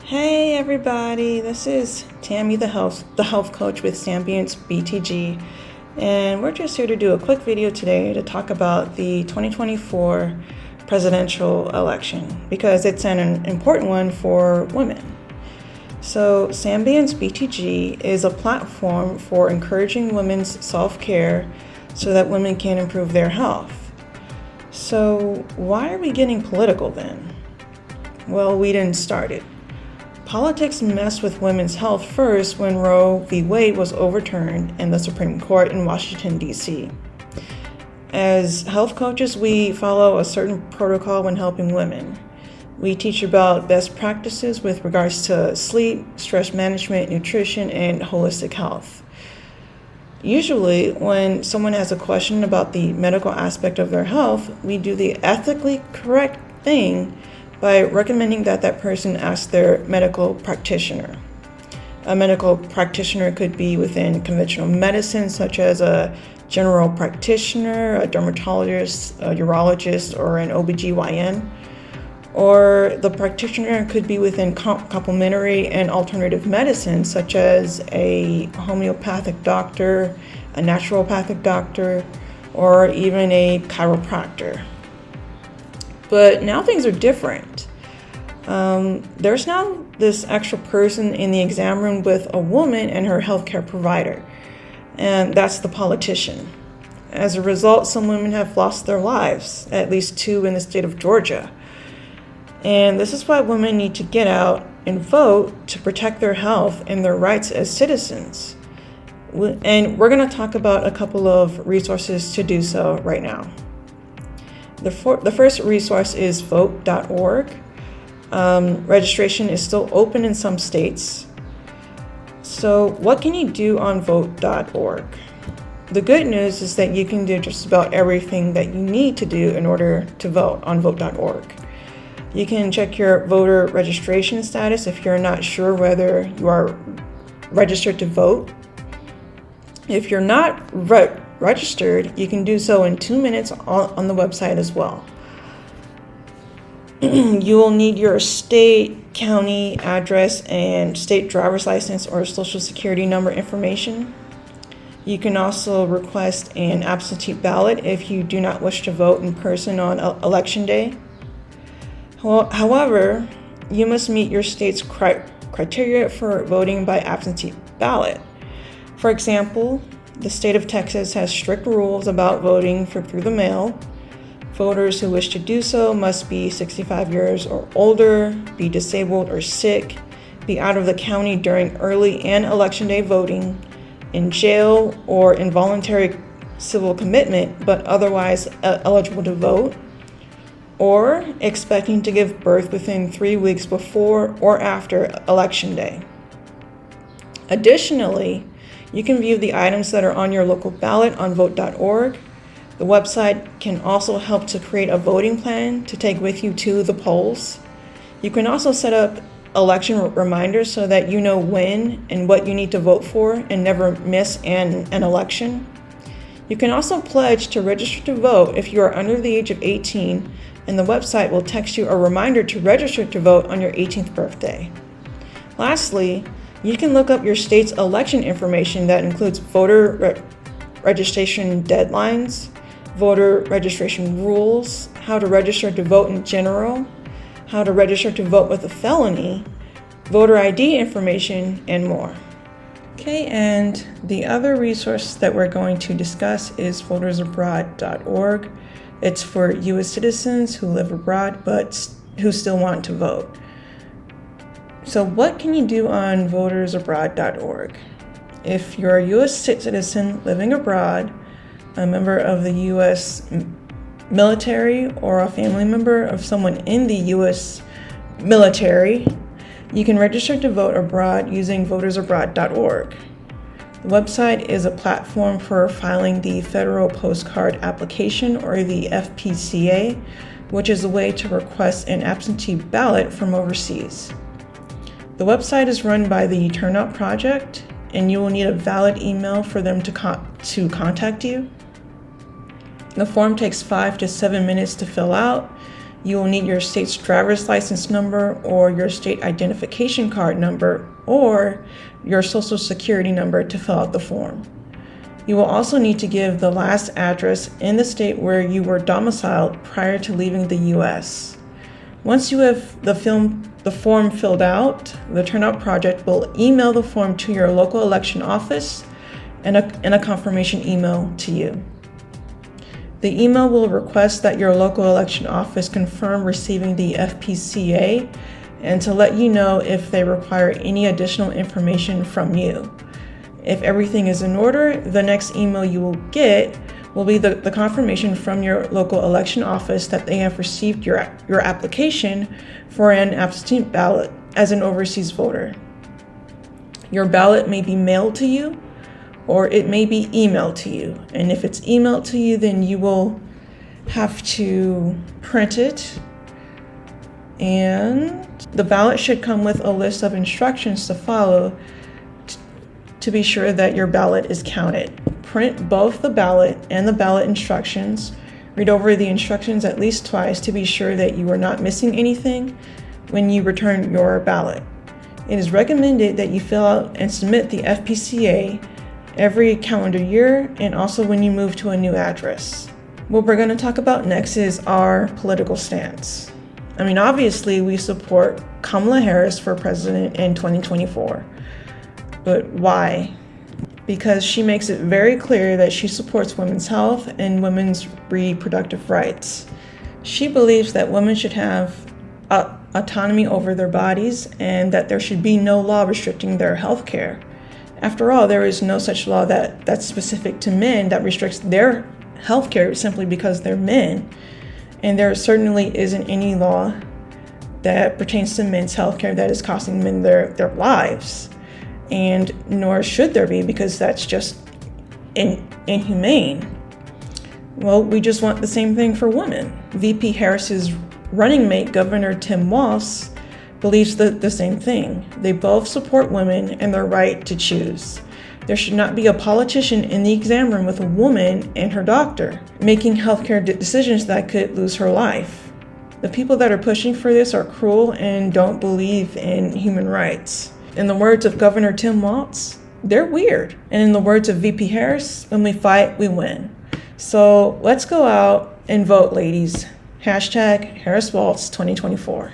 Hey everybody, this is Tammy the health coach with sambiencebtg, and we're just here to do a quick video today to talk about the 2024 presidential election because it's an important one for women. So sambiencebtg is a platform for encouraging women's self-care so that women can improve their health. So why are we getting political then? Well, we didn't start it. Politics messed with women's health first when Roe v. Wade was overturned in the Supreme Court in Washington, D.C. As health coaches, we follow a certain protocol when helping women. We teach about best practices with regards to sleep, stress management, nutrition, and holistic health. Usually, when someone has a question about the medical aspect of their health, we do the ethically correct thing by recommending that person ask their medical practitioner. A medical practitioner could be within conventional medicine, such as a general practitioner, a dermatologist, a urologist, or an OBGYN. Or the practitioner could be within complementary and alternative medicine, such as a homeopathic doctor, a naturopathic doctor, or even a chiropractor. But now things are different. There's now this extra person in the exam room with a woman and her healthcare provider, and that's the politician. As a result, some women have lost their lives, at least 2 in the state of Georgia. And this is why women need to get out and vote to protect their health and their rights as citizens. And we're going to talk about a couple of resources to do so right now. The first resource is vote.org. Registration is still open in some states. So what can you do on vote.org? The good news is that you can do just about everything that you need to do in order to vote on vote.org. You can check your voter registration status if you're not sure whether you are registered to vote. If you're not registered, you can do so in 2 minutes on the website as well. You will need your state, county address, and state driver's license or social security number information. You can also request an absentee ballot if you do not wish to vote in person on election day. However, you must meet your state's criteria for voting by absentee ballot. For example, the state of Texas has strict rules about voting through the mail. Voters who wish to do so must be 65 years or older, be disabled or sick, be out of the county during early and election day voting, in jail or involuntary civil commitment but otherwise eligible to vote, or expecting to give birth within 3 weeks before or after election day. Additionally, you can view the items that are on your local ballot on vote.org. The website can also help to create a voting plan to take with you to the polls. You can also set up election reminders so that you know when and what you need to vote for and never miss an election. You can also pledge to register to vote if you are under the age of 18, and the website will text you a reminder to register to vote on your 18th birthday. Lastly, you can look up your state's election information that includes voter registration deadlines, voter registration rules, how to register to vote in general, how to register to vote with a felony, voter ID information, and more. Okay, and the other resource that we're going to discuss is votersabroad.org. It's for U.S. citizens who live abroad but who still want to vote. So what can you do on votersabroad.org? If you're a U.S. citizen living abroad, a member of the U.S. military, or a family member of someone in the U.S. military, you can register to vote abroad using votersabroad.org. The website is a platform for filing the Federal Postcard Application, or the FPCA, which is a way to request an absentee ballot from overseas. The website is run by the Turnout Project, and you will need a valid email for them to contact you. The form takes 5 to 7 minutes to fill out. You will need your state's driver's license number or your state identification card number or your social security number to fill out the form. You will also need to give the last address in the state where you were domiciled prior to leaving the U.S. Once you have the form filled out, the Turnout Project will email the form to your local election office and a confirmation email to you. The email will request that your local election office confirm receiving the FPCA and to let you know if they require any additional information from you. If everything is in order, the next email you will get will be the confirmation from your local election office that they have received your application for an absentee ballot as an overseas voter. Your ballot may be mailed to you or it may be emailed to you. And if it's emailed to you, then you will have to print it. And the ballot should come with a list of instructions to follow to be sure that your ballot is counted. Print both the ballot and the ballot instructions. Read over the instructions at least twice to be sure that you are not missing anything when you return your ballot. It is recommended that you fill out and submit the FPCA every calendar year and also when you move to a new address. What we're going to talk about next is our political stance. Obviously we support Kamala Harris for president in 2024. But why? Because she makes it very clear that she supports women's health and women's reproductive rights. She believes that women should have autonomy over their bodies and that there should be no law restricting their health care. After all, there is no such law that's specific to men that restricts their health care simply because they're men. And there certainly isn't any law that pertains to men's health care that is costing men their lives. And nor should there be, because that's just inhumane. Well, we just want the same thing for women. VP Harris's running mate, Governor Tim Walz, believes the same thing. They both support women and their right to choose. There should not be a politician in the exam room with a woman and her doctor, making healthcare decisions that could lose her life. The people that are pushing for this are cruel and don't believe in human rights. In the words of Governor Tim Walz, they're weird. And in the words of VP Harris, when we fight, we win. So let's go out and vote, ladies. #harriswalz 2024.